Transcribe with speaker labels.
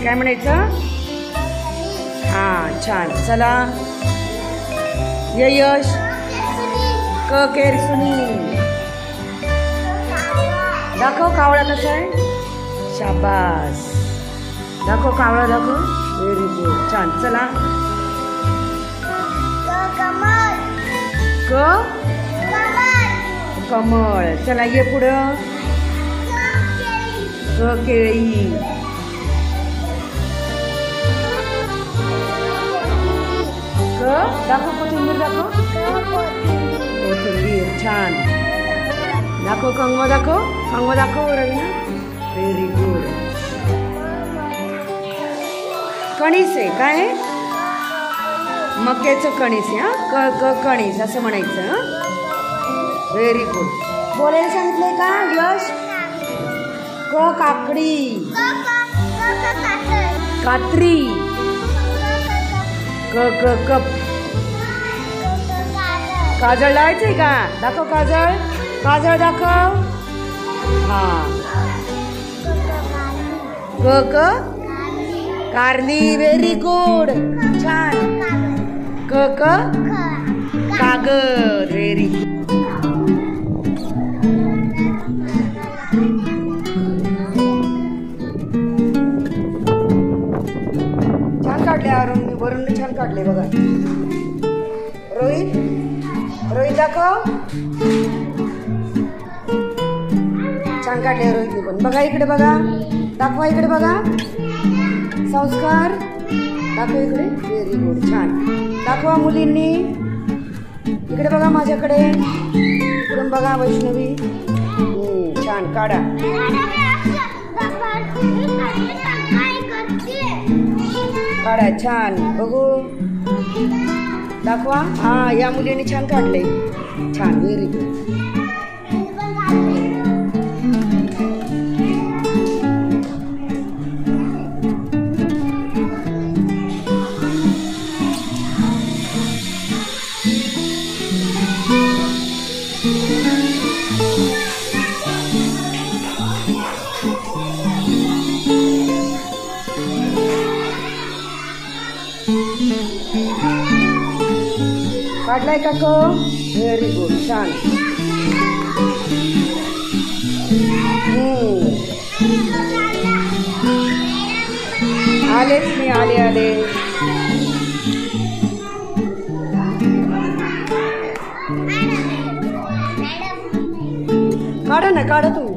Speaker 1: काय म्हणायचं? हा छान. चला यश. क केरसुनी. दाखव कावळा कसा आहे. शाबास. दाखव कावळा दाखव. Very good. छान. चला क कमळ. चला ये पुढं. क केळी. क दाखव कोथिंबीर दाखव. कोथिंबीर. छान. दाखव कंगवा दाखव. कंगवा दाखव रवीना. Very good. कणीस आहे. काय आहे? मक्याचं कणीस आहे. हा क कणीस असं म्हणायचं. Very good. बोलायला सांगितलंय का यश? क काकडी. कात्री. क क कप. काजळ लावायचंय का? दाखव काजळ. काजळ दाखव. हा क क कारली. Very good. छान. क क कागद. Very good. छान काढले अरुण. वरून छान काढले बघा. रोहित. रोहित दाखव. छान काढले रोहितने पण. बघा इकडे बघा. दाखवा इकडे बघा. संस्कार दाखव इकडे. Very good. छान. दाखवा मुलींनी. इकडे बघा माझ्याकडे. इकडून बघा वैष्णवी. छान काढा. काढा. छान. बघू. दाखवा. हा या मुलींनी छान काढले. छान. Very good. काढलाय का क? Very good. छान. आलेच मी. आले आले. काढा ना. काढा तुम्ही.